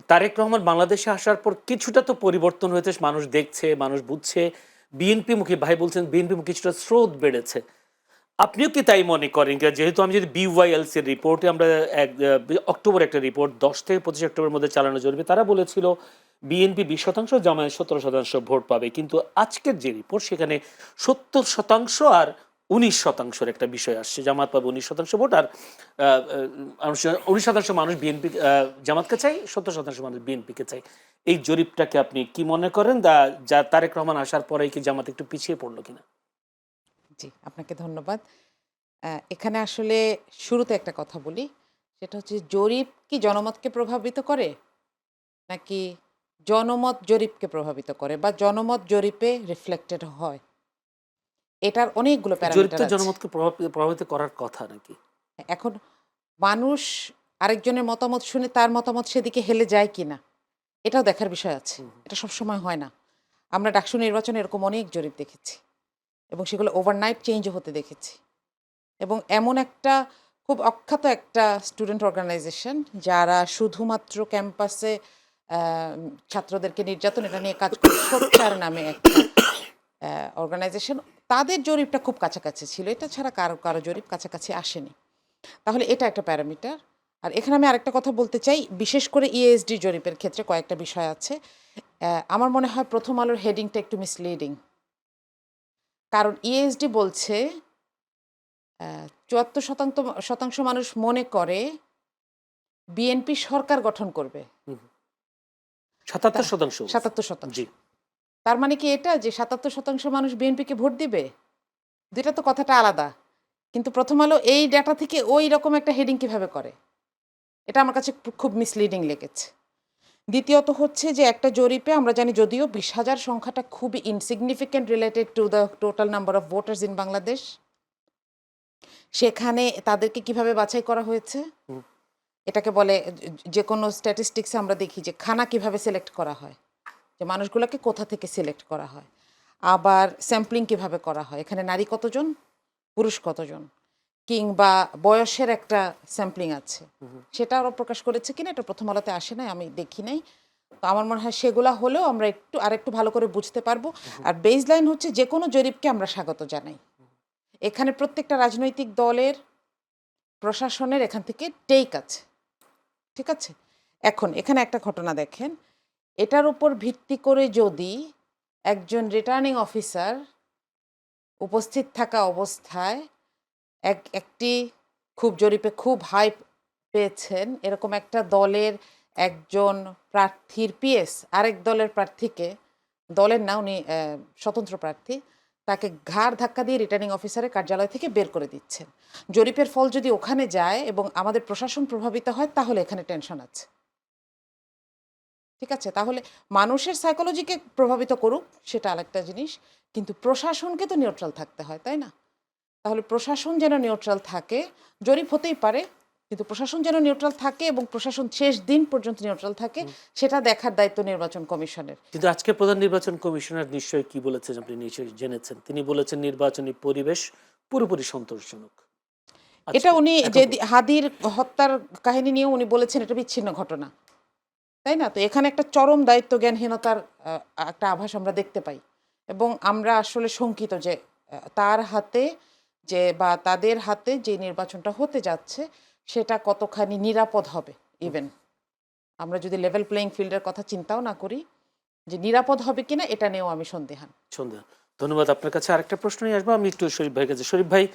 তারেক রহমান বাংলাদেশে আসার পর কিছুটা তো পরিবর্তন হয়েছে, মানুষ দেখছে, মানুষ বুঝছে। বিএনপি মুখী ভাই বলছেন বিএনপি মুখী কিছুটা স্রোত বেড়েছে। আপনিও কি তাই মনে করেন? যেহেতু আমি যদি বিওয়াইএলসি এর রিপোর্টে আমরা অক্টোবর একটা রিপোর্ট 10 থেকে 25 অক্টোবরের মধ্যে চালানো জরুরি, তারা বলেছিল বিএনপি 20% জামায়াত 17% ভোট পাবে। কিন্তু আজকের যে রিপোর্ট সেখানে 70% আর 19% একটা বিষয় আসছে। জামাত পাবে 19% ভোট, আর 19% মানুষ বিএনপি জামাতকে চাই, 70% মানুষ বিএনপিকে চাই। এই জরিপটাকে আপনি কি মনে করেন? যা তারেক রহমান আসার পরে কি জামাত একটু পিছিয়ে পড়লো কিনা? জি, আপনাকে ধন্যবাদ। এখানে আসলে শুরুতে একটা কথা বলি। সেটা হচ্ছে জরিপ কি জনমতকে প্রভাবিত করে? নাকি জনমত জরিপকে প্রভাবিত করে বা জনমত জরিপে রিফ্লেক্টেড হয়? এটার অনেকগুলো জরিপ প্যারামিটার তো আছে। জনমতকে প্রভাবিত করার কথা নাকি? এখন মানুষ আরেকজনের মতামত শুনে তার মতামত সেদিকে হেলে যায় কিনা, এটাও দেখার বিষয় আছে। হুম। এটা সবসময় হয় না। আমরা ডাকসু নির্বাচনে এরকম অনেক জরিপ দেখেছি এবং সেগুলো ওভারনাইট চেঞ্জও হতে দেখেছি। এবং এমন একটা খুব অখ্যাত একটা স্টুডেন্ট অর্গানাইজেশন যারা শুধুমাত্র ক্যাম্পাসে ছাত্রদেরকে নির্যাতন এটা নিয়ে কাজ করে, সোচ্চার নামে একটা অর্গানাইজেশন, তাদের জরিপটা খুব কাছাকাছি ছিল। এটা ছাড়া কারো কারো জরিপ কাছাকাছি আসেনি। তাহলে এটা একটা প্যারামিটার। আর এখানে আমি আরেকটা কথা বলতে চাই, বিশেষ করে ইএসডি জরিপের ক্ষেত্রে কয়েকটা বিষয় আছে। আমার মনে হয় প্রথম আলোর হেডিংটা একটু মিসলিডিং। কারণ ইএসডি বলছে ৭৪% মানুষ মনে করে বিএনপি সরকার গঠন করবে। হুম। তা ৭৭% বলছে। ৭৭%। জি। তার মানে কি এটা যে ৭৭% মানুষ বিএনপিকে ভোট দিবে? ২ টা তো কথাটা আলাদা। কিন্তু প্রথম আলো এই ডাটা থেকে ওই রকম একটা হেডিং কিভাবে করে? এটা আমার কাছে খুব মিসলিডিং লেগেছে। দ্বিতীয়ত হচ্ছে যে একটা জরিপে আমরা জানি যদিও ২০,০০০ সংখ্যাটা খুবই insignificant related to the total number of voters in Bangladesh. সেখানে তাদেরকে কিভাবে বাছাই করা হয়েছে? হুম। এটাকে বলে যেকোনো স্ট্যাটিস্টিক্সে আমরা দেখি যে খানা কিভাবে সিলেক্ট করা হয়, যে মানুষগুলোকে কোথা থেকে সিলেক্ট করা হয়। আবার স্যাম্পলিং কিভাবে করা হয়, এখানে নারী কতজন, পুরুষ কতজন, কিংবা বয়সের একটা স্যাম্পলিং আছে, সেটা আরও প্রকাশ করেছে কিনা এটা প্রথম আলোতে আসে নাই, আমি দেখি নাই। তো আমার মনে হয় সেগুলা হলেও আমরা আরেকটু ভালো করে বুঝতে পারবো। আর বেসলাইন হচ্ছে যে কোনো জরিপকে আমরা স্বাগত জানাই। এখানে প্রত্যেকটা রাজনৈতিক দলের, প্রশাসনের এখান থেকে টেক আছে, ঠিক আছে? এখন এখানে একটা ঘটনা দেখেন, এটার উপর ভিত্তি করে যদি একজন রিটার্নিং অফিসার উপস্থিত থাকা অবস্থায় একটি খুব জরিপে খুব হাই পেয়েছেন এরকম একটা দলের একজন প্রার্থীর পিএস আরেক দলের প্রার্থীকে, দলের না উনি স্বতন্ত্র প্রার্থী, তাকে ঘাড় ধাক্কা দিয়ে রিটার্নিং অফিসারের কার্যালয় থেকে বের করে দিচ্ছেন। জরিপের ফল যদি ওখানে যায় এবং আমাদের প্রশাসন প্রভাবিত হয় তাহলে এখানে টেনশন আছে, ঠিক আছে? তাহলে মানুষের সাইকোলজিকে প্রভাবিত করুক সেটা আরেকটা জিনিস, কিন্তু প্রশাসনকে তো নিউট্রাল থাকতে হয়, তাই না? তাহলে প্রশাসন যেন নিউট্রাল থাকে, জরিপ হতেই পারে, কিন্তু প্রশাসন যেন নিউট্রাল থাকে এবং প্রশাসন শেষ দিন পর্যন্ত নিউট্রাল থাকে, সেটা দেখার দায়িত্ব নির্বাচন কমিশনের। কিন্তু আজকে প্রধান নির্বাচন কমিশনার নিশ্চয়ই কি বলেছেন আপনি নিশ্চয়ই জেনেছেন। তিনি বলেছেন নির্বাচনী পরিবেশ পুরোপুরি সন্তোষজনক। এটা আজকে উনি এখন যে হাদির হত্যার কাহিনী নিয়ে উনি বলেছেন এটা বিচ্ছিন্ন ঘটনা, তাই না? তো এখানে একটা চরম দায়িত্ব জ্ঞানহীনতার একটা আভাস আমরা দেখতে পাই এবং আমরা আসলে শঙ্কিত যে তার হাতে যে বা তাদের হাতে যে নির্বাচনটা হতে যাচ্ছে সেটা কতখানি নিরাপদ হবে। ইভেন আমরা যদি লেভেল প্লেইং ফিল্ডের কথা চিন্তাও না করি, যে নিরাপদ হবে কিনা এটা নিয়েও আমি সন্দিহান। সন্ধ্যা, ধন্যবাদ। আপনার কাছে আরেকটা প্রশ্ন নিয়ে আসবো আমি একটু শরীফ ভাইয়ের কাছে। শরীফ ভাই,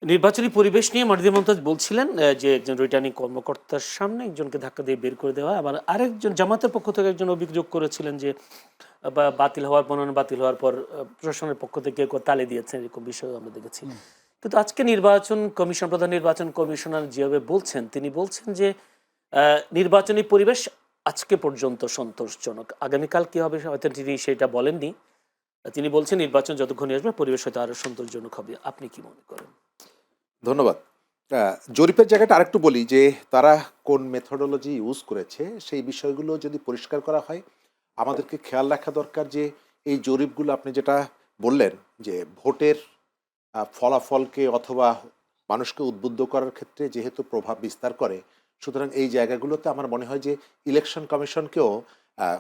নির্বাচনী পরিবেশ নিয়ে মাহদি মুমতাজ বলছিলেন যে একজন রিটার্নিং কর্মকর্তার সামনে একজনকে ধাক্কা দিয়ে বের করে দেওয়া। আবার আরেকজন জামাতের পক্ষ থেকে একজন অভিযোগ করেছিলেন যে বাতিল হওয়ার মনোনয়ন বাতিল হওয়ার পর প্রশাসনের পক্ষ থেকে কেউ তালে দিয়েছেন, এরকম বিষয় আমরা দেখেছি। কিন্তু আজকে নির্বাচন কমিশন, প্রধান নির্বাচন কমিশনার যেভাবে বলছেন, তিনি বলছেন যে নির্বাচনী পরিবেশ আজকে পর্যন্ত সন্তোষজনক। আগামীকাল কি হবে হয়তো তিনি সেটা বলেননি। তিনি বলছেন নির্বাচন যতক্ষণই আসবে পরিবেশ হয়তো আরো সন্তোষজনক হবে। আপনি কি মনে করেন? ধন্যবাদ। জরিপের জায়গাটা আরেকটু বলি যে তারা কোন মেথোডোলজি ইউজ করেছে সেই বিষয়গুলো যদি পরিষ্কার করা হয়, আমাদেরকে খেয়াল রাখা দরকার যে এই জরিপগুলো আপনি যেটা বললেন যে ভোটের ফলাফলকে অথবা মানুষকে উদ্বুদ্ধ করার ক্ষেত্রে যেহেতু প্রভাব বিস্তার করে, সুতরাং এই জায়গাগুলোতে আমার মনে হয় যে ইলেকশন কমিশনকেও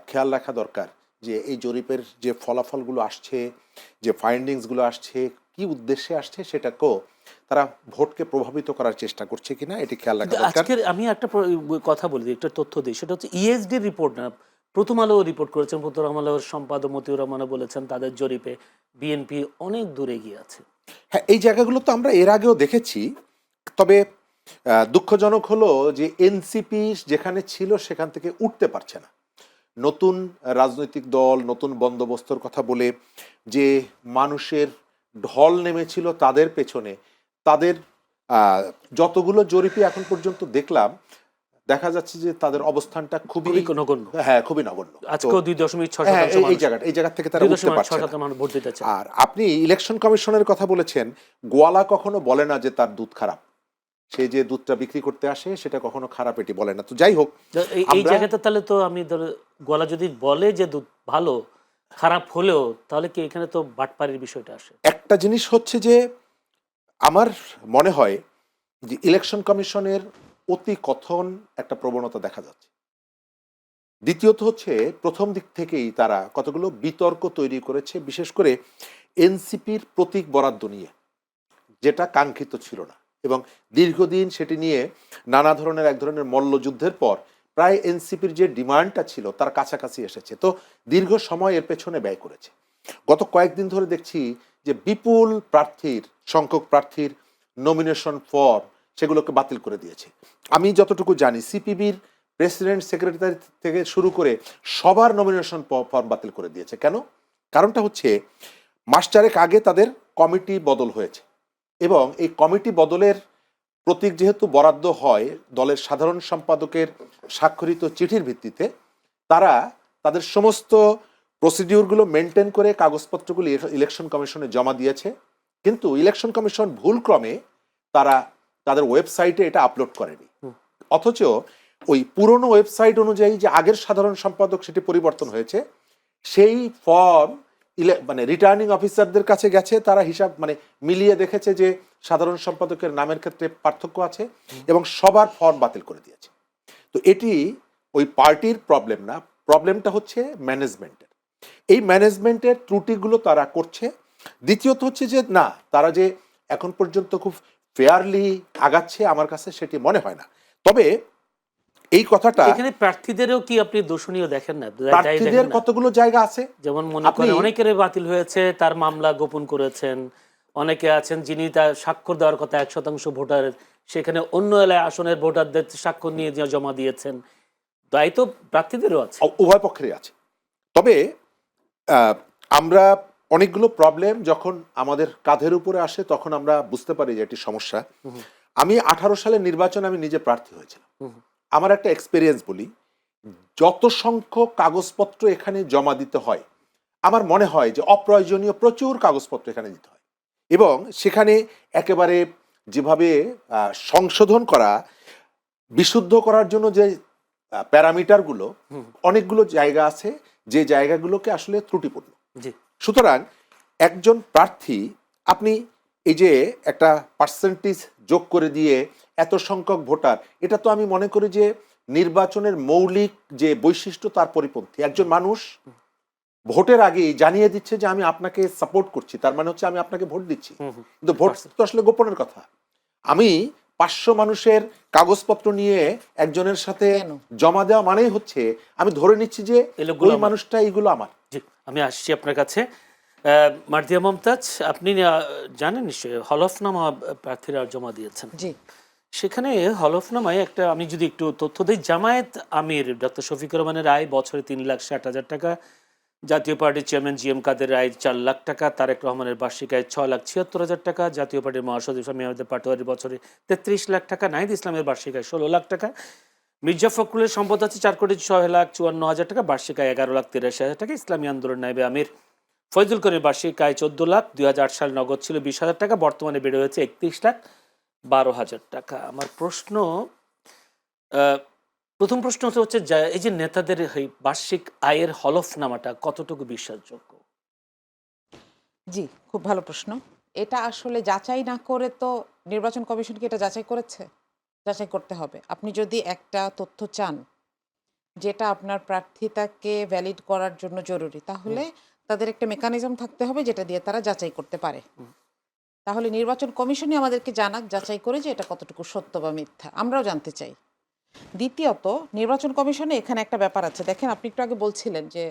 খেয়াল রাখা দরকার যে এই জরিপের যে ফলাফলগুলো আসছে, যে ফাইন্ডিংসগুলো আসছে, কি উদ্দেশ্যে আসছে সেটাকেও তারা ভোটকে প্রভাবিত করার চেষ্টা করছে কিনা এটি খেয়াল রাখা কিন্তু দরকার। আজকের আমি একটা কথা বলি দিই, একটা তথ্য দিই, সেটা হচ্ছে ইএসডি রিপোর্ট না, প্রথম আলো রিপোর্ট করেছেন, প্রথম আলোর সম্পাদক মতিউর রহমানও বলেছেন তাদের জরিপে বিএনপি অনেক দূরে এগিয়ে আছে। হ্যাঁ, এই জায়গাগুলো তো আমরা এর আগেও দেখেছি। তবে দুঃখজনক হলো যে এনসিপি যেখানে ছিল সেখান থেকে উঠতে পারছে না। নতুন রাজনৈতিক দল, নতুন বন্দোবস্তর কথা বলে যে মানুষের ঢল নেমেছিল তাদের পেছনে, তাদের যতগুলো জরিপে এখন পর্যন্ত দেখলাম, দেখা যাচ্ছে যে তাদের অবস্থানটা খুবই খুবই নগণ্য। হ্যাঁ, খুবই নগণ্য। আজকেও তো 2.6 হ্যাঁ, শতাংশ এই জায়গা থেকে তারা উঠতে পারছে না। মানুষ ভোট দিতে চায়। আর আপনি ইলেকশন কমিশনের কথা বলেছেন, গোয়ালা কখনো বলে না যে তার দুধ খারাপ। সে যে দুধটা বিক্রি করতে আসে সেটা কখনো খারাপ এটি বলে না। তো যাই হোক, এই জায়গাটা তাহলে তো আমি গলা যদি বলে যে দুধ ভালো খারাপ হলেও, তাহলে কি এখানে তো বাটপাড়ির বিষয়টা আসে। একটা জিনিস হচ্ছে যে আমার মনে হয় যে ইলেকশন কমিশনের অতি কথন একটা প্রবণতা দেখা যাচ্ছে। দ্বিতীয়ত হচ্ছে প্রথম দিক থেকেই তারা কতগুলো বিতর্ক তৈরি করেছে, বিশেষ করে এনসিপির প্রতীক বরাদ্দ নিয়ে, যেটা কাঙ্ক্ষিত ছিল না, এবং দীর্ঘদিন সেটি নিয়ে নানা ধরনের এক ধরনের মল্লযুদ্ধের পর প্রায় এনসিপির যে ডিমান্ডটা ছিল তার কাছাকাছি এসেছে। তো দীর্ঘ সময় এর পেছনে ব্যয় করেছে। গত কয়েকদিন ধরে দেখছি যে বিপুল সংখ্যক প্রার্থীর নমিনেশন ফর্ম সেগুলোকে বাতিল করে দিয়েছে। আমি যতটুকু জানি সিপিবির প্রেসিডেন্ট, সেক্রেটারি থেকে শুরু করে সবার নমিনেশন ফর্ম বাতিল করে দিয়েছে। কেন? কারণটা হচ্ছে মাস চারেক আগে তাদের কমিটি বদল হয়েছে, এবং এই কমিটি বদলের প্রতীক যেহেতু বরাদ্দ হয় দলের সাধারণ সম্পাদকের স্বাক্ষরিত চিঠির ভিত্তিতে, তারা তাদের সমস্ত প্রসিডিউরগুলো মেনটেন করে কাগজপত্রগুলি ইলেকশন কমিশনে জমা দিয়েছে। কিন্তু ইলেকশন কমিশন ভুলক্রমে তারা তাদের ওয়েবসাইটে এটা আপলোড করেনি। অথচ ওই পুরনো ওয়েবসাইট অনুযায়ী যে আগের সাধারণ সম্পাদক সেটি পরিবর্তন হয়েছে, সেই ফর্ম মানে রিটার্নিং অফিসারদের কাছে গেছে, তারা হিসাব মানে মিলিয়ে দেখেছে যে সাধারণ সম্পাদকের নামের ক্ষেত্রে পার্থক্য আছে, এবং সবার ফর্ম বাতিল করে দিয়েছে। তো এটি ওই পার্টির প্রবলেম না, প্রবলেমটা হচ্ছে ম্যানেজমেন্টের। এই ম্যানেজমেন্টের ত্রুটিগুলো তারা করছে। দ্বিতীয়ত হচ্ছে যে না, তারা যে এখন পর্যন্ত খুব ফেয়ারলি আগাচ্ছে আমার কাছে সেটি মনে হয় না। তবে এই কথাটা এখানে প্রার্থীদেরও কি আপনি দোষণীয় দেখেন না? প্রার্থীদের কতগুলো জায়গা আছে, যেমন মনে করেন অনেকের বাতিল হয়েছে, তার মামলা গোপন করেছেন। অনেকে আছেন যিনি তার স্বাক্ষর দেওয়ার কথা 1% ভোটার, সেখানে অন্য এলাকায় আসনের ভোটারদের স্বাক্ষর নিয়ে জমা দিয়েছেন। দায়িত্ব প্রার্থীদেরও আছে, উভয় পক্ষেরই আছে। তবে আমরা অনেকগুলো প্রবলেম যখন আমাদের কাঁধের উপরে আসে তখন আমরা বুঝতে পারি যে এটি সমস্যা। আমি 18 সালের নির্বাচনে আমি নিজে প্রার্থী হয়েছিলাম। আমার একটা এক্সপেরিয়েন্স বলি, যত সংখ্যক কাগজপত্র এখানে জমা দিতে হয়, আমার মনে হয় যে অপ্রয়োজনীয় প্রচুর কাগজপত্র এখানে দিতে হয়, এবং সেখানে একেবারে যেভাবে সংশোধন করা, বিশুদ্ধ করার জন্য যে প্যারামিটারগুলো, অনেকগুলো জায়গা আছে যে জায়গাগুলোকে আসলে ত্রুটিপূর্ণ। সুতরাং একজন প্রার্থী, আপনি এই যে একটা পার্সেন্টেজ যোগ করে দিয়ে এত সংখ্যক ভোটার, এটা তো আমি মনে করি যে নির্বাচনের মৌলিক যে বৈশিষ্ট্য তার পরিপন্থী। একজন মানুষ ভোটের আগেই জানিয়ে দিচ্ছে যে আমি আপনাকে সাপোর্ট করছি, তার মানে হচ্ছে আমি আপনাকে ভোট দিচ্ছি। কিন্তু ভোট তো আসলে গোপনের কথা। আমি 500 মানুষের কাগজপত্র নিয়ে একজনের সাথে জমা দেওয়া মানেই হচ্ছে আমি ধরে নিচ্ছি যে ওই মানুষটা এইগুলো আমার। আমি আসছি আপনার কাছে। মার্জিয়া মমতাজ, আপনি জানেন নিশ্চয়ই হলফনামা প্রার্থীরা জমা দিয়েছেন। সেখানে হলফনামায় একটা, আমি যদি একটু তথ্য দিই, জামায়াত আমির ডক্টর শফিকুর রহমানের আয় বছরে 3,60,000 টাকা, জাতীয় পার্টির চেয়ারম্যান জি এম কাদের আয় 4 লাখ টাকা, তারেক রহমানের বার্ষিক আয় 6,76,000 টাকা, জাতীয় পার্টির মহাসচিব স্বামী আহমেদ পাটোয়ারির বছরে 33 লাখ টাকা, নাহিদ ইসলামের বার্ষিক আয় 16 লাখ টাকা, মির্জা ফখরুলের সম্পদ আছে 4,06,54,000 টাকা, বার্ষিক আয় 11,83,000 টাকা, ইসলামী আন্দোলন নায়েবে আমির ফয়জুল করিমের বার্ষিক আয় 14 লাখ, 2008 সালে নগদ ছিল 20,000 টাকা, বর্তমানে বেড়ে হয়েছে 31,12,000 টাকা। আমার প্রশ্ন, প্রথম প্রশ্ন হচ্ছে এই যে নেতাদের এই বার্ষিক আয়ের হলফনামাটা কতটুকু বিশ্বাসযোগ্য? জি, খুব ভালো প্রশ্ন। এটা আসলে যাচাই না করে তো নির্বাচন কমিশন কি এটা যাচাই করেছে? যাচাই করতে হবে। আপনি যদি একটা তথ্য চান যেটা আপনার প্রার্থিতাকে ভ্যালিড করার জন্য জরুরি, তাহলে তাদের একটা মেকানিজম থাকতে হবে যেটা দিয়ে তারা যাচাই করতে পারে। তাহলে নির্বাচন কমিশনই আমাদেরকে জানাক যাচাই করে যে এটা কতটুকু সত্য বা মিথ্যা, আমরাও জানতে চাই। দ্বিতীয়ত, নির্বাচন কমিশনে এখানে একটা ব্যাপার আছে। দেখেন, আপনি একটু আগে বলছিলেন যে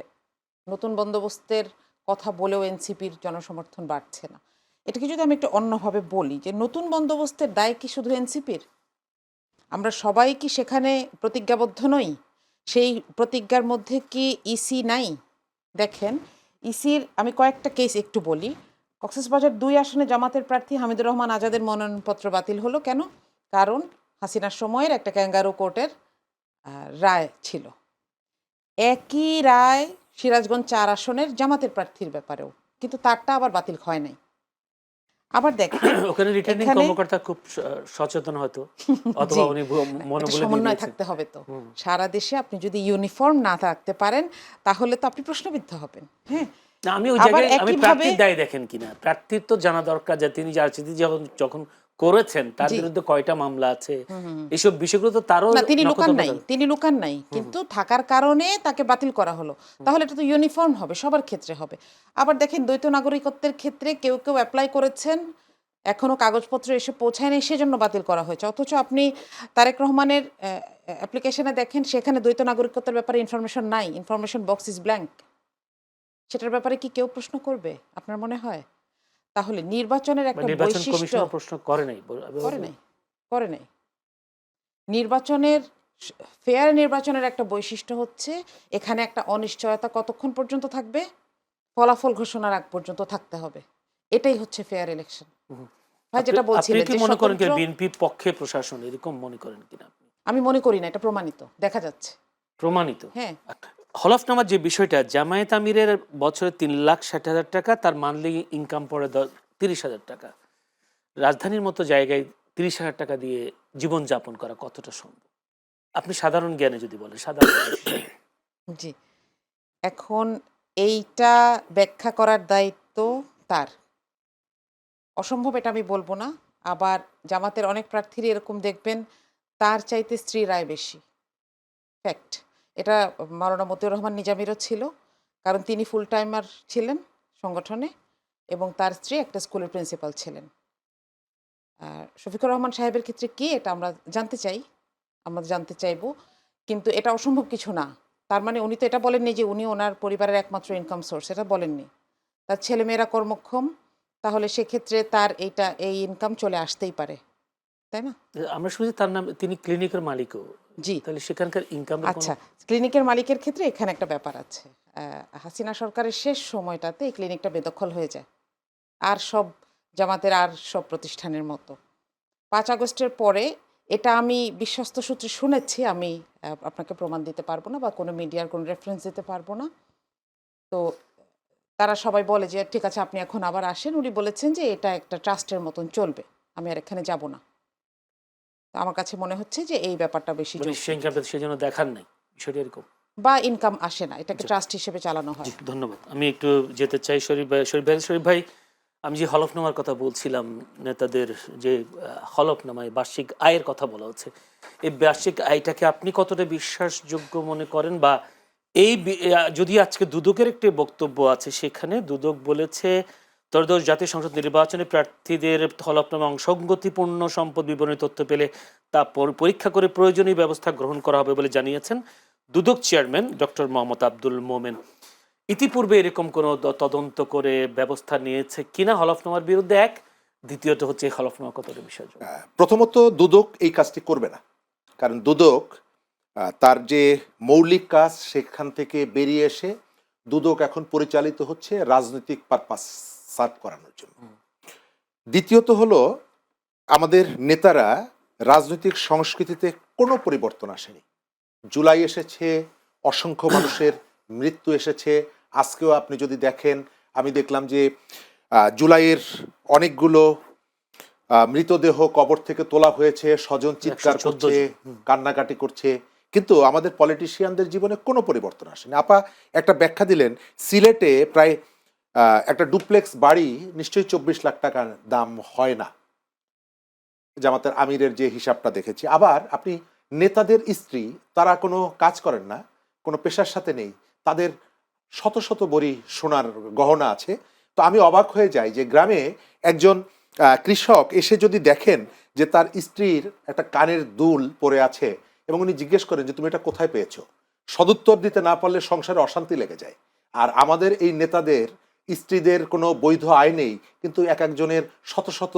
নতুন বন্দোবস্তের কথা বলেও এনসিপির জনসমর্থন বাড়ছে না। এটাকে যদি আমি একটু অন্যভাবে বলি, যে নতুন বন্দোবস্তের দায় কি শুধু এনসিপির? আমরা সবাই কি সেখানে প্রতিজ্ঞাবদ্ধ নই? সেই প্রতিজ্ঞার মধ্যে কি ইসি নাই? দেখেন, ইসির আমি কয়েকটা কেস একটু বলি। কক্সবাজার ২ আসনে জামাতের প্রার্থী হামিদুর রহমান আজাদের মনোনয়নপত্র বাতিল হলো কেন? কারণ হাসিনার সময়ের একটা ক্যাঙ্গারু কোর্টের রায় ছিল। একই রায় সিরাজগঞ্জ ৪ আসনের জামাতের প্রার্থীর ব্যাপারেও, কিন্তু তারটা আবার বাতিল হয় নাই। আবার দেখেন ওখানে রিটার্নিং এখানে কর্মকর্তা খুব সচেতন হয়তো, অথবা জি, উনি মনে একটা বলে দিয়ে সমন্বয় দিয়েছেন। থাকতে হবে তো। সারা দেশে আপনি যদি ইউনিফর্ম না থাকতে পারেন, তাহলে তো আপনি প্রশ্নবিদ্ধ হবেন। হ্যাঁ, না, আমি ওই আবার জায়গায় আমি একইভাবে প্রার্থীর দায় দেখেন কিনা, প্রার্থীর তো জানা দরকার যে তিনি রাজনীতি যখন যখন করেছেন তার জি, বিরুদ্ধে কয়টা মামলা আছে, এইসব বিষয়গুলো তো তারও না তিনি লুকান নখদর্পণে নাই, থাকে। তিনি লুকান নাই, কিন্তু থাকার কারণে তাকে বাতিল করা হলো। তাহলে এটা তো ইউনিফর্ম হবে, সবার ক্ষেত্রে হবে। আবার দেখেন, দ্বৈত নাগরিকত্বের ক্ষেত্রে কেউ কেউ অ্যাপ্লাই করেছেন, এখনো কাগজপত্র এসে পৌঁছায় নাই, সেজন্য বাতিল করা হয়েছে। অথচ আপনি তারেক রহমানের অ্যাপ্লিকেশনে দেখেন, সেখানে দ্বৈত নাগরিকত্বের ব্যাপারে ইনফরমেশন নাই, ইনফরমেশন বক্স ইজ ব্ল্যাঙ্ক। সেটার ব্যাপারে কি কেউ প্রশ্ন করবে আপনার মনে হয়? তাহলে নির্বাচনের বা একটা নির্বাচন বৈশিষ্ট্য কমিশনও প্রশ্ন করে নাই করে নাই, করে নাই। নির্বাচনের ফেয়ার নির্বাচনের একটা বৈশিষ্ট্য হচ্ছে এখানে একটা অনিশ্চয়তা কতক্ষণ পর্যন্ত থাকবে? ফলাফল ঘোষণার আগ পর্যন্ত থাকতে হবে। এটাই হচ্ছে ফেয়ার ইলেকশন। ভাই আপনি যেটা আপনি বলছিলেন কি যে মনে করেন কি স্বতন্ত্র, বিএনপির পক্ষে প্রশাসন এরকম মনে করেন কিনা আপনি? আমি মনে করি না, এটা প্রমাণিত, দেখা যাচ্ছে। প্রমাণিত। হ্যাঁ, হলফনামার যে বিষয়টা, জামায়াত আমিরের বছরে ৩,৬০,০০০ টাকা, তার মান্থলি ইনকাম পড়ে ৩০,০০০ টাকা। রাজধানীর মতো জায়গায় ৩০,০০০ টাকা দিয়ে জীবনযাপন করা কতটা সম্ভব? আপনি সাধারণ জ্ঞানে যদি বলেন, সাধারণ মানুষ হিসেবে। জি। এখন এইটা ব্যাখ্যা করার দায়িত্ব তার। অসম্ভব এটা আমি বলব না। আবার জামাতের অনেক প্রার্থীরই এরকম দেখবেন, তার চাইতে স্ত্রীর আয় বেশি। ফ্যাক্ট। এটা মাওলানা মতিউর রহমান নিজামীরও ছিল। কারণ তিনি ফুল টাইমার ছিলেন সংগঠনে, এবং তার স্ত্রী একটা স্কুলের প্রিন্সিপাল ছিলেন। আর শফিকুর রহমান সাহেবের ক্ষেত্রে কি, এটা আমরা জানতে চাই, আমরা জানতে চাইবো। কিন্তু এটা অসম্ভব কিছু না। তার মানে উনি তো এটা বলেননি যে উনি ওনার পরিবারের একমাত্র ইনকাম সোর্স, এটা বলেননি। তার ছেলেমেয়েরা কর্মক্ষম, তাহলে সেক্ষেত্রে তার এই ইনকাম চলে আসতেই পারে, তাই না? আমরা শুনেছি তার নাম, তিনি ক্লিনিকের মালিকও। জি। তাহলে সেখানকার ইনকামের কোনো আচ্ছা, ক্লিনিকের মালিকের ক্ষেত্রে এখানে একটা ব্যাপার আছে। হাসিনা সরকারের শেষ সময়টাতে এই ক্লিনিকটা বেদখল হয়ে যায়। আর সব জামাতের আর সব প্রতিষ্ঠানের মতো। ৫ আগস্টের পরে, এটা আমি বিশ্বস্ত সূত্রে শুনেছি, আমি আপনাকে প্রমাণ দিতে পারবো না বা কোনো মিডিয়ার কোনো রেফারেন্স দিতে পারবো না। তো তারা সবাই বলে যে ঠিক আছে আপনি এখন আবার আসেন। উনি বলেছেন যে এটা একটা ট্রাস্টের মতন চলবে। আমি আর এখানে যাব না। তো আমার কাছে মনে হচ্ছে যে এই ব্যাপারটা বেশি মানে সেই যৌক্তিক। ইনকামটা সেজন্য দেখার নাই, বিষয়টা এরকম। বা ইনকাম আসে না, এটাকে ট্রাস্ট হিসেবে চালানো জি, হয়। ধন্যবাদ। আমি একটু যেতে চাই শরীফ ভাই, আমি যে হলফনামার কথা বলছিলাম, নেতাদের যে হলফনামায় বার্ষিক আয়ের কথা বলা হচ্ছে, এই বার্ষিক আয়টাকে আপনি কতটা বিশ্বাসযোগ্য মনে করেন? বা যদি আজকে দুদকের একটি বক্তব্য আছে, সেখানে দুদক বলেছে ত্রয়োদশ জাতীয় সংসদ নির্বাচনে প্রার্থীদের হলফনামা অসঙ্গতিপূর্ণ সম্পদ বিবরণী তথ্য পেলে তা পরীক্ষা করে প্রয়োজনীয় ব্যবস্থা গ্রহণ করা হবে বলে জানিয়েছেন দুদক চেয়ারম্যান ডক্টর মোহাম্মদ আব্দুল মোমেন। ইতিপূর্বে এরকম কোনো তদন্ত করে ব্যবস্থা নিয়েছে কিনা হলফনামার বিরুদ্ধে, এক? দ্বিতীয়ত হচ্ছে এই হলফনামা কতটা বিষয়যোগ্য? প্রথমত দুদক এই কাজটি করবে না, কারণ দুদক তার যে মৌলিক কাজ সেখান থেকে বেরিয়ে এসে দুদক এখন পরিচালিত হচ্ছে রাজনৈতিক পারপাস সার্ভ করানোর জন্য। দ্বিতীয়ত হলো, আমাদের নেতারা রাজনৈতিক সংস্কৃতিতে কোনো পরিবর্তন আসেনি। জুলাই এসেছে, অসংখ্য মানুষের মৃত্যু এসেছে। আজকেও আপনি যদি দেখেন, আমি দেখলাম যে জুলাইয়ের অনেকগুলো মৃতদেহ কবর থেকে তোলা হয়েছে, স্বজন চিৎকার 114 করছে, জন। কান্নাকাটি করছে, কিন্তু আমাদের পলিটিশিয়ানদের জীবনে কোনো পরিবর্তন আসেনি। আপা একটা ব্যাখ্যা দিলেন, সিলেটে প্রায় একটা ডুপ্লেক্স বাড়ি নিশ্চয়ই 24 লাখ টাকা দাম হয় না। জামাতের আমিরের যে হিসাবটা দেখেছি। আবার আপনি নেতাদের স্ত্রী, তারা কোনো কাজ করেন না, কোনো পেশার সাথে নেই, তাদের শত শত বড়ি সোনার গহনা আছে। তো আমি অবাক হয়ে যাই যে গ্রামে একজন কৃষক এসে যদি দেখেন যে তার স্ত্রীর একটা কানের দুল পড়ে আছে এবং উনি জিজ্ঞেস করেন যে তুমি এটা কোথায় পেয়েছো, সদুত্তর দিতে না পারলে সংসারে অশান্তি লেগে যায়। আর আমাদের এই নেতাদের স্ত্রীদের কোনো বৈধ আয় নেই, কিন্তু এক একজনের শত শত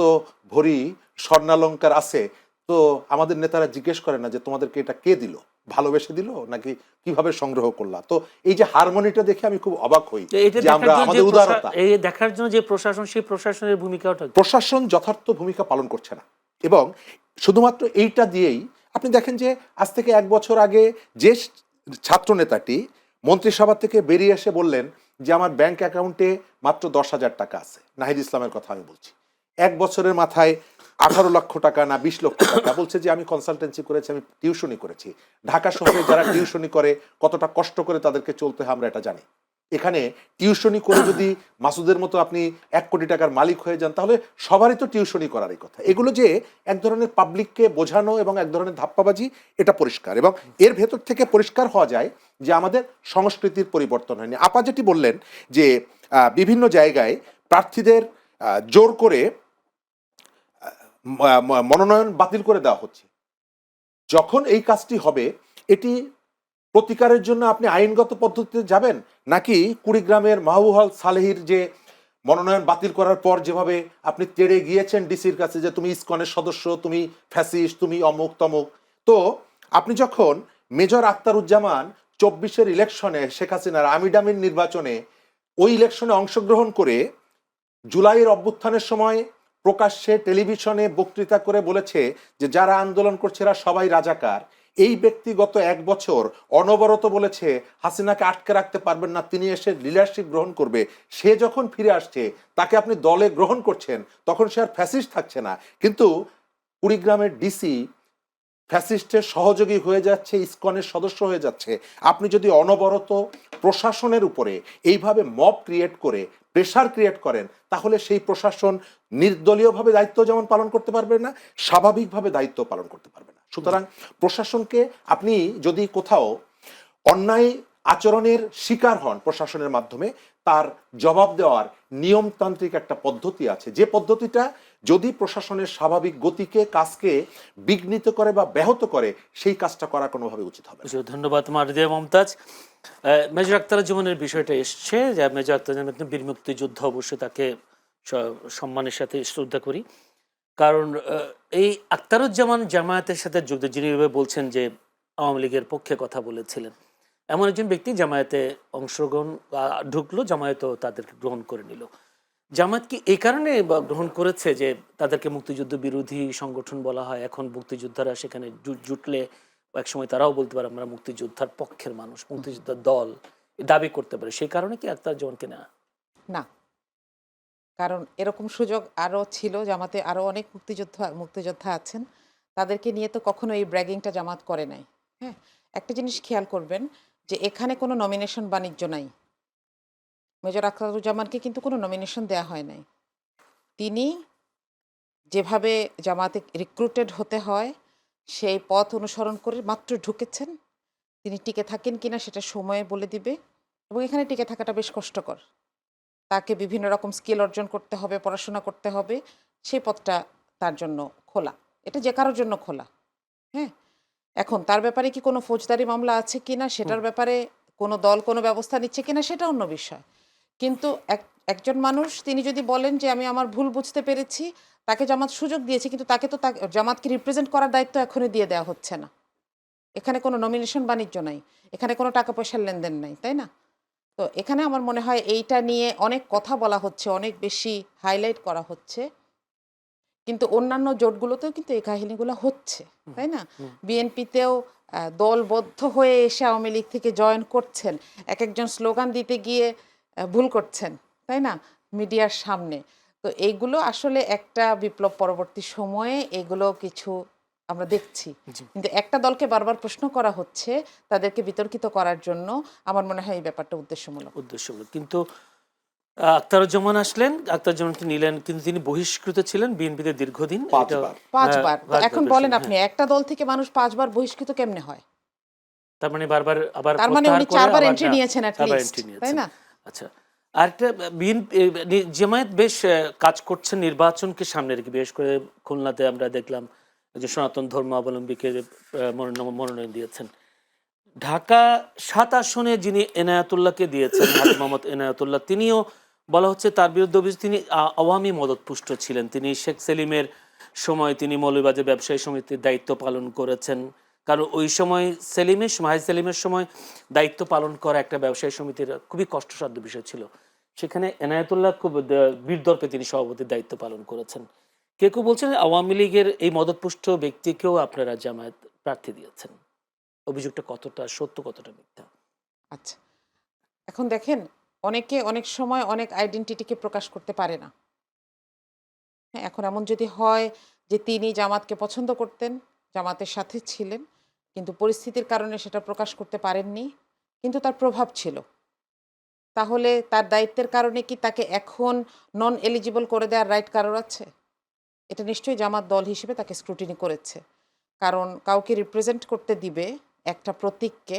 ভরি স্বর্ণালঙ্কার আছে। তো আমাদের নেতারা জিজ্ঞেস করে না যে তোমাদেরকে এটা কে দিল, ভালোবেসে দিল নাকি কিভাবে সংগ্রহ করলা? তো এই যে হারমোনিটা দেখে আমি খুব অবাক হই তো এটা যে আমরা আমাদের উদারতা, এই দেখার জন্য যে প্রশাসন, সেই প্রশাসনের ভূমিকাটা কি? প্রশাসন যথার্থ ভূমিকা পালন করছে না। এবং শুধুমাত্র এইটা দিয়েই আপনি দেখেন যে আজ থেকে 1 বছর আগে যে ছাত্র নেতাটি মন্ত্রিসভা থেকে বেরিয়ে এসে বললেন যে আমার ব্যাংক অ্যাকাউন্টে মাত্র 10,000 টাকা আছে, নাহিদ ইসলামের কথা আমি বলছি, 1 বছরের মাথায় 18 লক্ষ টাকা না 20 লক্ষ টাকা, বলছে যে আমি কনসালটেন্সি করেছি, আমি টিউশনি করেছি। ঢাকা শহরে যারা টিউশনি করে কতটা কষ্ট করে তাদেরকে চলতে হয় আমরা এটা জানি। এখানে টিউশনি করে যদি মাসুদের মতো আপনি 1 কোটি টাকার মালিক হয়ে যান, তাহলে সবারই তো টিউশনি করারই কথা। এগুলো যে এক ধরনের পাবলিককে বোঝানো এবং এক ধরনের ধাপ্পাবাজি, এটা পরিষ্কার। এবং এর ভেতর থেকে পরিষ্কার হওয়া যায় যে আমাদের সংস্কৃতির পরিবর্তন হয়নি। আপা যেটি বললেন যে বিভিন্ন জায়গায় প্রার্থীদের জোর করে মনোনয়ন বাতিল করে দেওয়া হচ্ছে। যখন এই কাজটি হবে, এটি প্রতিকারের জন্য আপনি আইনগত পদ্ধতিতে যাবেন, নাকি কুড়িগ্রামের মাহবুব সালেহির যে মনোনয়ন বাতিল করার পর যেভাবে আপনি তেড়ে গিয়েছেন ডিসির কাছে যে তুমি ইসকনের সদস্য, তুমি ফ্যাসিস্ট, তুমি অমুক তমুক। তো আপনি যখন মেজর আখতারুজ্জামান 24-এর ইলেকশনে, শেখ হাসিনার আমিডামির নির্বাচনে, ওই ইলেকশনে অংশগ্রহণ করে জুলাইয়ের অভ্যুত্থানের সময় প্রকাশ্যে টেলিভিশনে বক্তৃতা করে বলেছে যে যারা আন্দোলন করছে এরা সবাই রাজাকার, এই ব্যক্তি গত 1 বছর অনবরত বলেছে হাসিনাকে আটকে রাখতে পারবেন না, তিনি এসে লিডারশিপ গ্রহণ করবে। সে যখন ফিরে আসছে, তাকে আপনি দলে গ্রহণ করছেন, তখন সে আর ফ্যাসিস্ট থাকছে না। কিন্তু কুড়িগ্রামের ডিসি ফ্যাসিস্টের সহযোগী হয়ে যাচ্ছে, ইসকনের সদস্য হয়ে যাচ্ছে। আপনি যদি অনবরত প্রশাসনের উপরে এইভাবে মব ক্রিয়েট করে প্রেশার ক্রিয়েট করেন, তাহলে সেই প্রশাসন নির্দলীয়ভাবে দায়িত্ব যেমন পালন করতে পারবে না, স্বাভাবিকভাবে দায়িত্ব পালন করতে পারবে না। সুতরাং প্রশাসনকে, আপনি যদি কোথাও অন্যায় আচরণের শিকার হন প্রশাসনের মাধ্যমে, তার জবাব দেওয়ার নিয়মতান্ত্রিক একটা পদ্ধতি আছে, যে পদ্ধতিটা যদি প্রশাসনের স্বাভাবিক গতিকে, কাজকে বিঘ্নিত করে বা ব্যাহত করে, সেই কাজটা করা কোনোভাবে উচিত হবে না। ধন্যবাদ মারদিয়া মমতাজ। মেজর আখতারুজ্জামানের বিষয়টা এসছে, যে মেজর আখতারুজ্জামান একজন বীর মুক্তিযোদ্ধা, অবশ্যই তাকে সম্মানের সাথে শ্রদ্ধা করি। কারণ এই আখতারুজ্জামান জামায়াতের সাথে যুক্ত, যিনি এভাবে বলছেন যে আওয়ামী লীগের পক্ষে কথা বলেছিলেন, এমন একজন ব্যক্তি জামায়াতে অংশগ্রহণ ঢুকলো, জামায়াতও তাদেরকে গ্রহণ করে নিল। জামায়াত কি এই কারণে গ্রহণ করেছে যে তাদেরকে মুক্তিযুদ্ধ বিরোধী সংগঠন বলা হয়? এখন মুক্তিযোদ্ধারা সেখানে জুটলে একসময় তারাও বলতে পারে আমরা মুক্তিযোদ্ধার পক্ষের মানুষ, মুক্তিযোদ্ধার দল দাবি করতে পারে, সেই কারণে কি আখতারুজ্জামানকে না? না, কারণ এরকম সুযোগ আরও ছিল, জামাতে আরও অনেক মুক্তিযোদ্ধা আছেন, তাদেরকে নিয়ে তো কখনো এই ব্র্যাগিংটা জামাত করে নাই। হ্যাঁ, একটা জিনিস খেয়াল করবেন যে এখানে কোনো নমিনেশন বাণিজ্য নাই। মেজর আখতারুজ্জামানকে কিন্তু কোনো নমিনেশন দেয়া হয় নাই। তিনি যেভাবে জামাতে রিক্রুটেড হতে হয় সেই পথ অনুসরণ করে মাত্র ঢুকেছেন। তিনি টিকে থাকেন কিনা সেটা সময়ে বলে দিবে, এবং এখানে টিকে থাকাটা বেশ কষ্টকর। তাকে বিভিন্ন রকম স্কিল অর্জন করতে হবে, পড়াশোনা করতে হবে, সেই পথটা তার জন্য খোলা। এটা যে কারোর জন্য খোলা। হ্যাঁ, এখন তার ব্যাপারে কি কোনো ফৌজদারি মামলা আছে কিনা, সেটার ব্যাপারে কোনো দল কোনো ব্যবস্থা নিচ্ছে কিনা, সেটা অন্য বিষয়। কিন্তু একজন মানুষ, তিনি যদি বলেন যে আমি আমার ভুল বুঝতে পেরেছি, তাকে জামাত সুযোগ দিয়েছে, কিন্তু তাকে তো জামাতকে রিপ্রেজেন্ট করার দায়িত্ব এখনই দিয়ে দেওয়া হচ্ছে না। এখানে কোনো নমিনেশন বাণিজ্য নাই, এখানে কোনো টাকা পয়সার লেনদেন নাই, তাই না? তো এখানে আমার মনে হয় এইটা নিয়ে অনেক কথা বলা হচ্ছে, অনেক বেশি হাইলাইট করা হচ্ছে, কিন্তু অন্যান্য জোটগুলোতেও কিন্তু এই কাহিনীগুলো হচ্ছে, তাই না? বিএনপিতেও দলবদ্ধ হয়ে এসে আওয়ামী লীগ থেকে জয়েন করছেন, এক একজন স্লোগান দিতে গিয়ে ভুল করছেন, তাই না, মিডিয়ার সামনে। তো এইগুলো আসলে একটা বিপ্লব পরবর্তী সময়ে এগুলো কিছু আমরা দেখছি, কিন্তু একটা দলকে বারবার প্রশ্ন করা হচ্ছে তাদেরকে বিতর্কিত করার জন্য। আমার মনে হয় এই ব্যাপারটা উদ্দেশ্যমূলক। কিন্তু আখতারুজ্জামান আসলেন, আখতারুজ্জামানকে নিলেন, কিন্তু তিনি বহিষ্কৃত ছিলেন বিএনপিতে দীর্ঘদিন। পাঁচবার। পাঁচবার। তো এখন বলেন বেশি, আপনি হ্যাঁ। একটা দল থেকে মানুষ ৫ বার বহিষ্কৃত কেমনে হয়? তার মানে বারবার আবার তার মানে প্রত্যাহার উনি করে ৪ বার আবার এন্ট্রি না, নিয়েছেন এট ৪ বার লিস্ট, এন্ট্রি তাই নিয়েছেন। না? আচ্ছা, আরেকটা জামায়াত বেশ কাজ করছেন নির্বাচনকে সামনে রেখে। বিশেষ করে খুলনাতে আমরা দেখলাম যে সনাতন ধর্মাবলম্বীকে মনোনয়ন দিয়েছেন। ঢাকা ৭ আসনে যিনি এনায়েতুল্লাহকে দিয়েছেন, হাজী মোহাম্মদ এনায়েতুল্লাহ, তিনিও বলা হচ্ছে তার বিরুদ্ধে অভিযোগ তিনি আওয়ামী মদতপুষ্ট ছিলেন। তিনি শেখ সেলিমের সময় তিনি মৌলভীবাজার ব্যবসায়ী সমিতির দায়িত্ব পালন করেছেন। কারণ ওই সময় মাহি সেলিমের সময় দায়িত্ব পালন করা একটা ব্যবসায়ী সমিতির খুবই কষ্টসাধ্য বিষয় ছিল। সেখানে এনায়েতুল্লাহ খুব বীরদর্পে তিনি সভাপতির দায়িত্ব পালন করেছেন। কেউ কেউ বলছেন আওয়ামী লীগের এই মদতপুষ্ট ব্যক্তিকেও আপনারা জামায়াত প্রার্থী দিয়েছেন। অভিযোগটা কতটা সত্য, কতটা মিথ্যা? আচ্ছা। এখন দেখেন, অনেকে অনেক সময় অনেক আইডেন্টিটিকে প্রকাশ করতে পারে না। হ্যাঁ, এখন এমন যদি হয় যে তিনি জামাতকে পছন্দ করতেন, জামাতের সাথে ছিলেন, কিন্তু পরিস্থিতির কারণে সেটা প্রকাশ করতে পারেননি, কিন্তু তার প্রভাব ছিল। তাহলে তার দায়িত্বের কারণে কি তাকে এখন নন এলিজিবল করে দেওয়ার রাইট কারোর আছে? এটা নিশ্চয়ই জামাত দল হিসেবে তাকে স্ক্রুটিনি করেছে। কারণ কাউকে রিপ্রেজেন্ট করতে দিবে একটা প্রতীককে,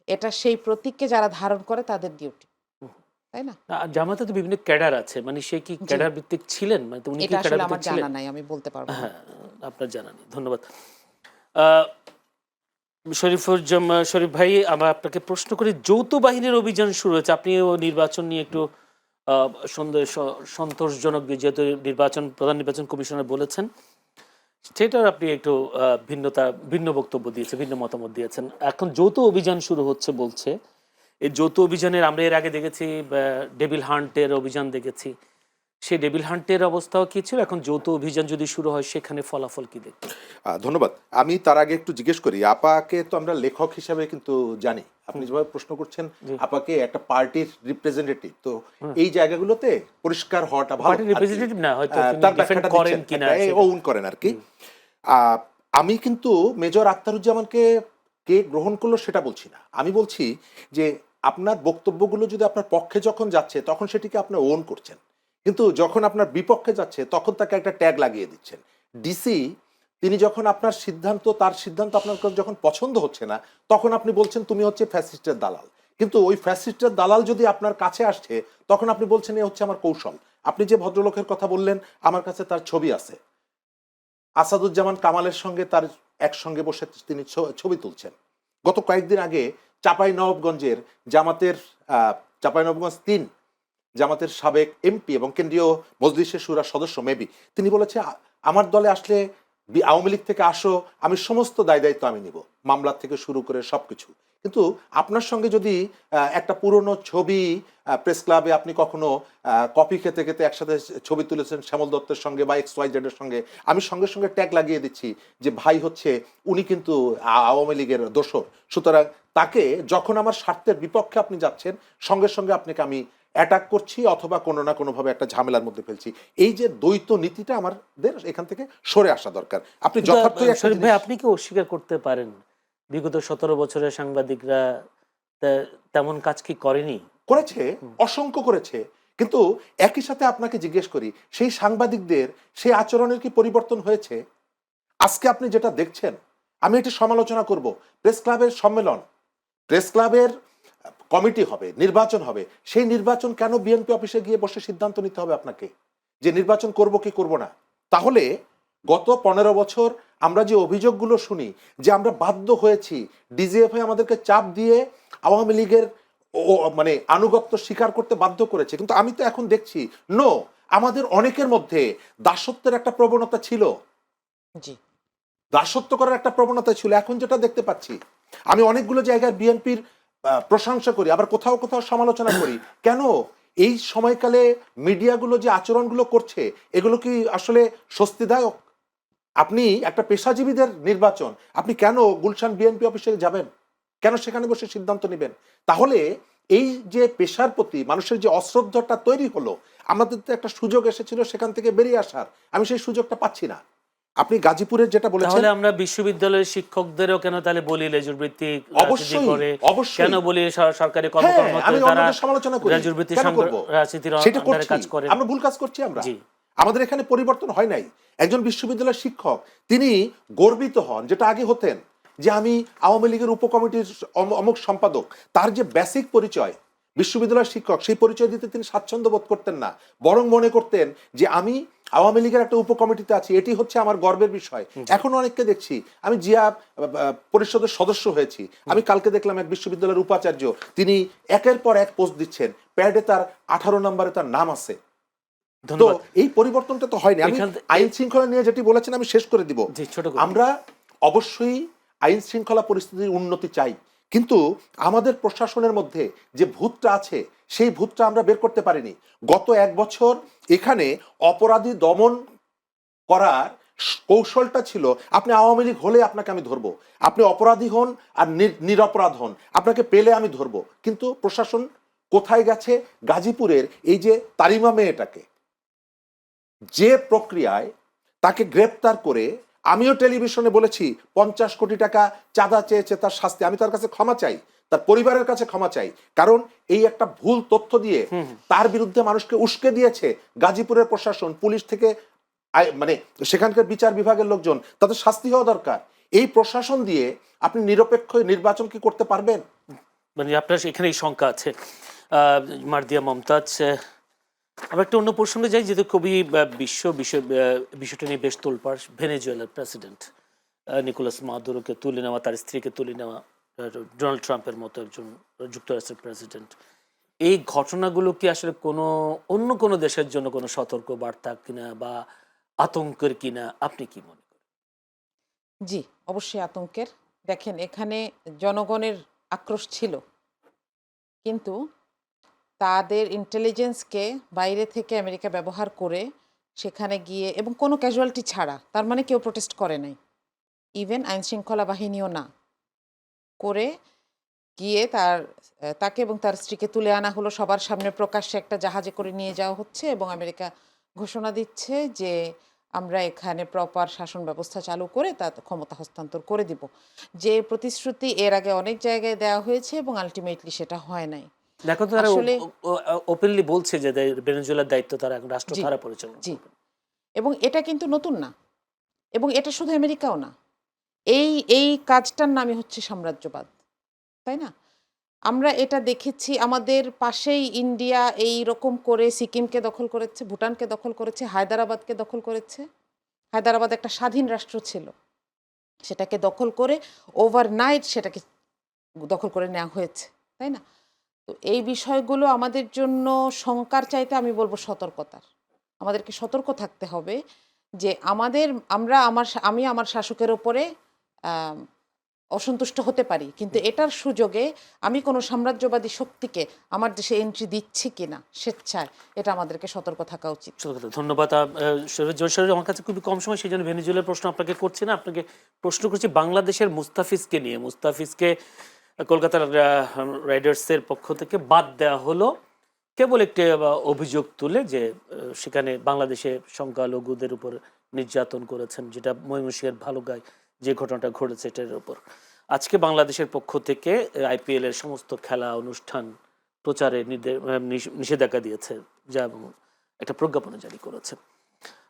এটা সেই প্রতীককে যারা ধারণ করে তাদের ডিউটি, তাই না? জামাতে তো বিভিন্ন ক্যাডার আছে, মানে সে কি জি, ক্যাডার ভিত্তিক ছিলেন, মানে তো উনি কি এটা ক্যাডার আসলে ভিত্তিক আমার ছিলেন? জানা নাই, আমি বলতে পারবো না। হ্যাঁ, আপনার জানা নেই, ধন্যবাদ। শরীফ ভাই, আমরা আপনাকে প্রশ্ন করি, যৌথ বাহিনীর অভিযান শুরু হয়েছে, আপনিও নির্বাচন নিয়ে একটু সন্তোষজনক, যেহেতু প্রধান নির্বাচন কমিশনার বলেছেন, সেটার আপনি একটু ভিন্ন বক্তব্য দিয়েছেন, ভিন্ন মতামত দিয়েছেন। এখন যৌথ অভিযান শুরু হচ্ছে বলছে। এই যৌথ অভিযানের আমরা এর আগে দেখেছি ডেভিল হান্টের অভিযান দেখেছি। সেই ডেভিল হান্টের অবস্থাও কি ছিল? এখন যৌথ অভিযান যদি শুরু হয় সেখানে ফলাফল কি দেখবেন? ধন্যবাদ। আমি তার আগে একটু জিজ্ঞেস করি, আপাকে তো আমরা লেখক হিসাবে কিন্তু জানি। আপনি যেভাবে প্রশ্ন করছেন, জি। আপাকে একটা পার্টির রিপ্রেজেন্টেটিভ, তো এই জায়গাগুলোতে পরিষ্কার হওয়াটা ভালো পার্টির আর কি। রিপ্রেজেন্টেটিভ না, হয়তো তিনি তার ডিফেন্ড ব্যাখ্যাটা করেন দিচ্ছেন, কিনা একটা সেটা। ওন করেন আর কি। আহ, আমি কিন্তু মেজর আখতারুজ্জামানকে কে গ্রহণ করলো সেটা বলছি না। আমি বলছি যে আপনার বক্তব্যগুলো যদি আপনার পক্ষে যখন যাচ্ছে তখন সেটিকে আপনি ওন করছেন, কিন্তু যখন আপনার বিপক্ষে যাচ্ছে তখন তাকে একটা ট্যাগ লাগিয়ে দিচ্ছেন। ডিসি তিনি যখন তার সিদ্ধান্ত আপনার কাছে যখন পছন্দ হচ্ছে না, তখন আপনি বলছেন তুমি হচ্ছে ফ্যাসিস্টের দালাল। কিন্তু ওই ফ্যাসিস্টের দালাল যদি আপনার কাছে আসছে, তখন আপনি বলছেন এ হচ্ছে আমার কৌশল। আপনি যে ভদ্রলোকের কথা বললেন, আমার কাছে তার ছবি আছে। আসাদুজ্জামান কামালের সঙ্গে তার একসঙ্গে বসে তিনি ছবি তুলছেন। গত কয়েকদিন আগে চাঁপাইনবাবগঞ্জের জামাতের চাঁপাইনবাবগঞ্জ ৩ জামাতের সাবেক এমপি এবং কেন্দ্রীয় মজলিসের শুরা সদস্য মেবি, তিনি বলেছে আমার দলে আসলে আওয়ামী লীগ থেকে আসো, আমি সমস্ত দায় দায়িত্ব আমি নিব, মামলা থেকে শুরু করে সবকিছু। কিন্তু আপনার সঙ্গে যদি একটা পুরনো ছবি প্রেস ক্লাবে আপনি কখনো কফি খেতে খেতে একসাথে ছবি তুলেছেন শ্যামল দত্তের সঙ্গে বা XYZ এর সঙ্গে, আমি সঙ্গে সঙ্গে ট্যাগ লাগিয়ে দিচ্ছি যে ভাই হচ্ছে উনি কিন্তু আওয়ামী লীগের দোসর। সুতরাং তাকে যখন আমার স্বার্থের বিপক্ষে আপনি যাচ্ছেন, সঙ্গে সঙ্গে আপনাকে আমি অ্যাটাক করছি অথবা কোনো না কোনোভাবে একটা ঝামেলার মধ্যে ফেলছি। এই যে দ্বৈত নীতিটা আমাদের এখান থেকে সরে আসা দরকার। আপনি কিন্তু, যথার্থই একটা শরীফ ভাই, জিনিস আপনি কি অস্বীকার করতে পারেন বিগত ১৭ বছরের সাংবাদিকরা তেমন কাজ কি করেনি? করেছে, অসংখ্য করেছে, কিন্তু একই সাথে আপনাকে জিজ্ঞেস করি, সেই সাংবাদিকদের সেই আচরণের কি পরিবর্তন হয়েছে? আজকে আপনি যেটা দেখছেন, আমি এটি সমালোচনা করব। প্রেস ক্লাবের সম্মেলন, প্রেস ক্লাবের কমিটি হবে, নির্বাচন হবে, সেই নির্বাচন কেন বিএনপি অফিসে গিয়ে বসে সিদ্ধান্ত নিতে হবে আপনাকে যে নির্বাচন করব কি করব না? তাহলে গত 15 বছর আমরা যে অভিযোগগুলো শুনি যে আমরা বাধ্য হয়েছি, ডিজিএফআই আমাদেরকে চাপ দিয়ে আওয়ামী লীগের মানে আনুগত্য স্বীকার করতে বাধ্য করেছে, কিন্তু আমি তো এখন দেখছি নো, আমাদের অনেকের মধ্যে দাসত্বের একটা প্রবণতা ছিল, জি, দাসত্ব করার একটা প্রবণতা ছিল। এখন যেটা দেখতে পাচ্ছি, আমি অনেকগুলো জায়গায় বিএনপির প্রশংসা করি, আবার কোথাও কোথাও সমালোচনা করি। কেন এই সময়কালে মিডিয়াগুলো যে আচরণগুলো করছে, এগুলো কি আসলে স্বস্তিদায়ক? আপনি একটা পেশাজীবীদের নির্বাচন, আপনি কেন গুলশান বিএনপি অফিসে যাবেন? কেন সেখানে বসে সিদ্ধান্ত নেবেন? তাহলে এই যে পেশার প্রতি মানুষের যে অশ্রদ্ধাটা তৈরি হলো, আমাদের তো একটা সুযোগ এসেছিল সেখান থেকে বেরিয়ে আসার, আমি সেই সুযোগটা পাচ্ছি না। আপনি গাজীপুরের যেটা বলেছেন, তাহলে আমরা বিশ্ববিদ্যালয়ের শিক্ষকদেরও কেন তাহলে বলি লেজুর ভিত্তিক রাজনীতি অবশ্যই, করে, অবশ্যই। কেন বলি সরকারি হ্যাঁ, আমি কর্মকর্তাদের তারা অন্যদের সমালোচনা করি, লেজুর ভিত্তিক কেন করব? রাজনীতির সেটা আন্ডারে করছি, কাজ করে? আমরা ভুল কাজ করছি। আমরা, জি। আমাদের এখানে পরিবর্তন হয় নাই। একজন বিশ্ববিদ্যালয়ের শিক্ষক তিনি গর্বিত হন, যেটা আগে হতেন, যে আমি আওয়ামী লীগের উপকমিটির অমুক সম্পাদক। তার যে বেসিক পরিচয় বিশ্ববিদ্যালয়ের শিক্ষক, সেই পরিচয় দিতে তিনি স্বাচ্ছন্দ্য বোধ করতেন না, বরং মনে করতেন যে আমি আওয়ামী লীগের একটা উপকমিটিতে আছি, এটি হচ্ছে আমার গর্বের বিষয়। এখন অনেককে দেখছি, আমি জিয়া পরিষদের সদস্য হয়েছি, আমি কালকে দেখলাম এক বিশ্ববিদ্যালয়ের উপাচার্য, তিনি একের পর এক পোস্ট দিচ্ছেন, প্যাডে তার 18 নম্বরে তার নাম আছে। তো ধন্যবাদ। এই পরিবর্তনটা তো হয়নি। আমি আইন শৃঙ্খলা নিয়ে যেটি বলেছেন আমি শেষ করে দিব। জি, ছোট করে। আমরা অবশ্যই আইন শৃঙ্খলা পরিস্থিতির উন্নতি চাই, কিন্তু আমাদের প্রশাসনের মধ্যে যে ভূতটা আছে সেই ভূতটা আমরা বের করতে পারিনি। গত 1 বছর এখানে অপরাধী দমন করার কৌশলটা ছিল, আপনি আওয়ামী লীগ হলে আপনাকে আমি ধরবো, আপনি অপরাধী হন আর নিরপরাধ হন, আপনাকে পেলে আমি ধরবো। কিন্তু প্রশাসন কোথায় গেছে? গাজীপুরের এই যে তারিমা মেয়েটাকে যে প্রক্রিয়ায় তাকে গ্রেপ্তার করে, আমিও টেলিভিশনে বলেছি 50 কোটি টাকা চাঁদা চেয়েছে, তার শাস্তি, আমি তার কাছে ক্ষমা চাই, তার পরিবারের কাছে ক্ষমা চাই, কারণ এই একটা ভুল তথ্য দিয়ে তার বিরুদ্ধে মানুষকে উস্কে দিয়েছে গাজীপুরের প্রশাসন, পুলিশ থেকে মানে সেখানকার বিচার বিভাগের লোকজন, তাদের শাস্তি হওয়া দরকার। এই প্রশাসন দিয়ে আপনি নিরপেক্ষ নির্বাচন কি করতে পারবেন? মানে আপনার এখানেই শঙ্কা আছে। মারদিয়া মমতাজ, আমরা একটা অন্য প্রসঙ্গে যাই, যেহেতু খুবই বিষয়টা নিয়ে বেশ তোলপাড়। ভেনেজুয়েলার প্রেসিডেন্ট নিকোলাস মাদুরোকে তুলে নেওয়া, তার স্ত্রীকে তুলে নেওয়া, ডোনাল্ড ট্রাম্পের মতো একজন যুক্তরাষ্ট্রের প্রেসিডেন্ট, এই ঘটনাগুলো কি আসলে অন্য কোনো দেশের জন্য কোনো সতর্ক বার্তা কিনা বা আতঙ্কের কিনা, আপনি কি মনে করেন? জি, অবশ্যই আতঙ্কের। দেখেন, এখানে জনগণের আক্রোশ ছিল, কিন্তু তাদের ইন্টেলিজেন্সকে বাইরে থেকে আমেরিকা ব্যবহার করে সেখানে গিয়ে, এবং কোনো ক্যাজুয়ালিটি ছাড়া, তার মানে কেউ প্রোটেস্ট করে নাই, ইভেন আইন শৃঙ্খলা বাহিনীও না, করে গিয়ে তাকে এবং তার স্ত্রীকে তুলে আনা হলো সবার সামনে, প্রকাশ্যে একটা জাহাজে করে নিয়ে যাওয়া হচ্ছে, এবং আমেরিকা ঘোষণা দিচ্ছে যে আমরা এখানে প্রপার শাসন ব্যবস্থা চালু করে তা ক্ষমতা হস্তান্তর করে দিব। যে প্রতিশ্রুতি এর আগে অনেক জায়গায় দেওয়া হয়েছে এবং আলটিমেটলি সেটা হয় নাই। দেখো তো, তারা আসলে ওপেনলি বলছে যে ভেনেজুয়েলার দায়িত্ব তারা এখন রাষ্ট্র জি, তারা পরিচালনা জি। করবে। এবং এটা কিন্তু নতুন না, এবং এটা শুধু আমেরিকাও না, এই এই কাজটার নামই হচ্ছে সাম্রাজ্যবাদ, তাই না? আমরা এটা দেখেছি, আমাদের পাশেই ইন্ডিয়া এই রকম করে সিকিমকে দখল করেছে, ভুটানকে দখল করেছে, হায়দ্রাবাদকে দখল করেছে। হায়দ্রাবাদ একটা স্বাধীন রাষ্ট্র ছিল, সেটাকে দখল করে ওভারনাইট সেটাকে দখল করে নেওয়া হয়েছে, তাই না? তো এই বিষয়গুলো আমাদের জন্য শঙ্কার চাইতে আমি বলবো সতর্কতার। আমাদেরকে সতর্ক থাকতে হবে যে আমি আমার শাসকের ওপরে অসন্তুষ্ট হতে পারি, কিন্তু এটার সুযোগে আমি কোনো সাম্রাজ্যবাদী শক্তিকে আমার দেশে এন্ট্রি দিচ্ছি কিনা স্বেচ্ছায়, এটা আমাদেরকে সতর্ক থাকা উচিত। ধন্যবাদ। জয়শরী, আমার কাছে খুবই কম সময়, সেই জন্য ভেনেজুয়েলার প্রশ্ন আপনাকে করছি না, আপনাকে প্রশ্ন করছি বাংলাদেশের মুস্তাফিজকে নিয়ে। মুস্তাফিজকে কলকাতার রাইডার্সের পক্ষ থেকে বাদ দেওয়া হলো কেবল একটি অভিযোগ তুলে যে সেখানে বাংলাদেশে সংখ্যালঘুদের উপর নির্যাতন করেছেন, যেটা ময়মনসিংহের ভালুকায় যে ঘটনাটা ঘটেছে এটার উপর। আজকে বাংলাদেশের পক্ষ থেকে আইপিএল এর সমস্ত খেলা অনুষ্ঠান প্রচারে নিষেধাজ্ঞা দিয়েছে, যা একটা প্রজ্ঞাপনা জারি করেছে।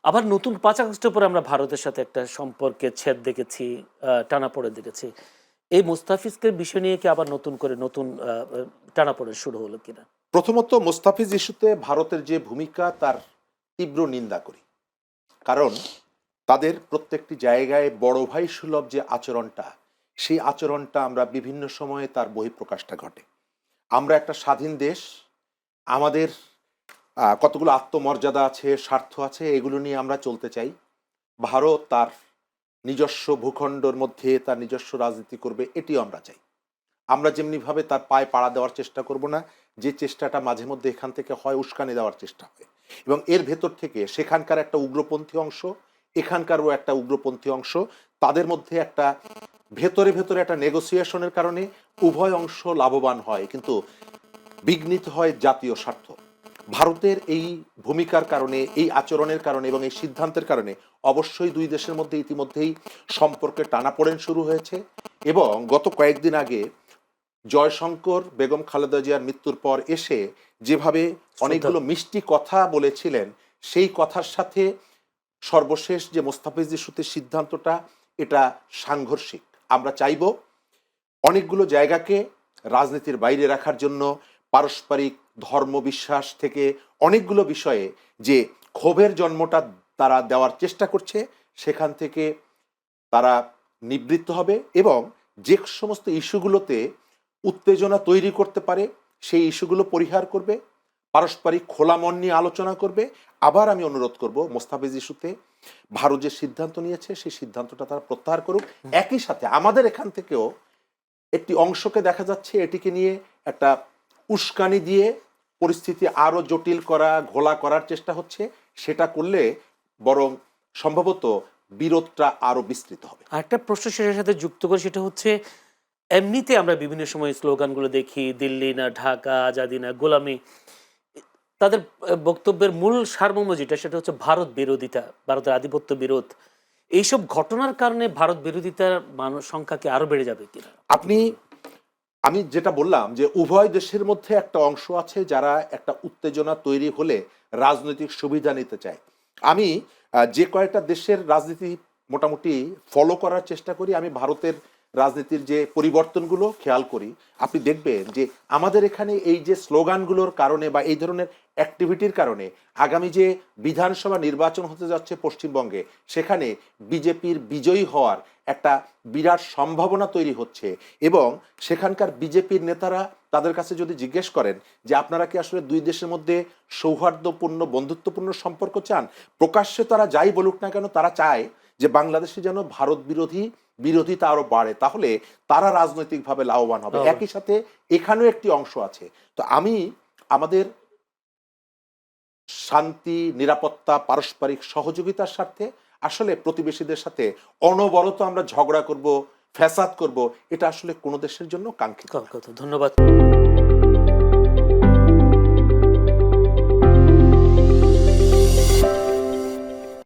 আবার নতুন 5 আগস্টের পরে আমরা ভারতের সাথে একটা সম্পর্কে ছেদ দেখেছি, টানাপোড়েন দেখেছি। এই মুস্তাফিজকে বিষয় নিয়ে কি আবার নতুন টানাপোড়েন শুরু হলো কিনা? প্রথমত, মুস্তাফিজ ইস্যুতে ভারতের যে ভূমিকা তার তীব্র নিন্দা করি, কারণ তাদের প্রত্যেকটি জায়গায় বড় ভাই সুলভ যে আচরণটা, সেই আচরণটা আমরা বিভিন্ন সময়ে তার বহিঃপ্রকাশটা ঘটে। আমরা একটা স্বাধীন দেশ, আমাদের কতগুলো আত্মমর্যাদা আছে, স্বার্থ আছে, এগুলো নিয়ে আমরা চলতে চাই। ভারত তার নিজস্ব ভূখণ্ডের মধ্যে তার নিজস্ব রাজনীতি করবে, এটিও আমরা চাই। আমরা যেমনিভাবে তার পায়ে পাড়া দেওয়ার চেষ্টা করব না, যে চেষ্টাটা মাঝে মধ্যে এখান থেকে হয় উস্কানি দেওয়ার চেষ্টা হয়, এবং এর ভেতর থেকে সেখানকার একটা উগ্রপন্থী অংশ, এখানকারও একটা উগ্রপন্থী অংশ, তাদের মধ্যে একটা ভেতরে ভেতরে একটা নেগোসিয়েশনের কারণে উভয় অংশ লাভবান হয়, কিন্তু বিঘ্নিত হয় জাতীয় স্বার্থ। ভারতের এই ভূমিকার কারণে, এই আচরণের কারণে এবং এই সিদ্ধান্তের কারণে অবশ্যই দুই দেশের মধ্যে ইতিমধ্যেই সম্পর্কের টানাপোড়েন শুরু হয়েছে। এবং গত কয়েকদিন আগে জয়শঙ্কর বেগম খালেদা জিয়ার মৃত্যুর পর এসে যেভাবে অনেকগুলো মিষ্টি কথা বলেছিলেন, সেই কথার সাথে সর্বশেষ যে মোস্তাফিজ ইস্যুতে সিদ্ধান্তটা, এটা সাংঘর্ষিক। আমরা চাইব অনেকগুলো জায়গাকে রাজনীতির বাইরে রাখার জন্য, পারস্পরিক ধর্মবিশ্বাস থেকে অনেকগুলো বিষয়ে যে ক্ষোভের জন্মটা তারা দেওয়ার চেষ্টা করছে, সেখান থেকে তারা নিবৃত্ত হবে এবং যে সমস্ত ইস্যুগুলোতে উত্তেজনা তৈরি করতে পারে সেই ইস্যুগুলো পরিহার করবে, পারস্পরিক খোলা মন নিয়ে আলোচনা করবে। আবার আমি অনুরোধ করব, মোস্তাফিজ ইস্যুতে ভারত যে সিদ্ধান্ত নিয়েছে সেই সিদ্ধান্তটা তারা প্রত্যাহার করুক। একই সাথে আমাদের এখান থেকেও একটি অংশকে দেখা যাচ্ছে এটিকে নিয়ে একটা উস্কানি দিয়ে পরিস্থিতি আরো জটিল করা, ঘোলা করার চেষ্টা হচ্ছে। সেটা করলে বরং সম্ভবত বিরোধটা আরো বিস্তৃত হবে। আরেকটা প্রশ্ন সেটার সাথে যুক্ত করে, সেটা হচ্ছে এমনিতে আমরা বিভিন্ন সময় স্লোগানগুলো দেখি, দিল্লি না ঢাকা, আজাদি না গোলামি। তাদের বক্তব্যের মূল সারমর্ম যেটা, সেটা হচ্ছে ভারত বিরোধিতা, ভারতের আধিপত্য বিরোধ। এইসব ঘটনার কারণে ভারত বিরোধিতার মানুষ সংখ্যা কি আরো বেড়ে যাবে কিনা? আমি যেটা বললাম যে উভয় দেশের মধ্যে একটা অংশ আছে যারা একটা উত্তেজনা তৈরি হলে রাজনৈতিক সুবিধা নিতে চায়। আমি যে কয়েকটা দেশের রাজনীতি মোটামুটি ফলো করার চেষ্টা করি, আমি ভারতের রাজনীতির যে পরিবর্তনগুলো খেয়াল করি। আপনি দেখবেন যে আমাদের এখানে এই যে স্লোগানগুলোর কারণে বা এই ধরনের অ্যাক্টিভিটির কারণে আগামী যে বিধানসভা নির্বাচন হতে যাচ্ছে পশ্চিমবঙ্গে, সেখানে বিজেপির বিজয়ী হওয়ার একটা বিরাট সম্ভাবনা তৈরি হচ্ছে। এবং সেখানকার বিজেপির নেতারা, তাদের কাছে যদি জিজ্ঞেস করেন যে আপনারা কি আসলে দুই দেশের মধ্যে সৌহার্দ্যপূর্ণ বন্ধুত্বপূর্ণ সম্পর্ক চান, প্রকাশ্যে তারা যাই বলুক না কেন, তারা চায় যে বাংলাদেশে যেন ভারত বিরোধিতা আরো বাড়ে, তাহলে তারা রাজনৈতিকভাবে লাভবান হবে। একই সাথে এখানেও একটি অংশ আছে। তো আমি আমাদের শান্তি, নিরাপত্তা, পারস্পরিক সহযোগিতার স্বার্থে আসলে প্রতিবেশীদের সাথে অনবরত আমরা ঝগড়া করব, ফ্যাসাদ করব, এটা আসলে কোনো দেশের জন্য কাঙ্ক্ষিত না। ধন্যবাদ।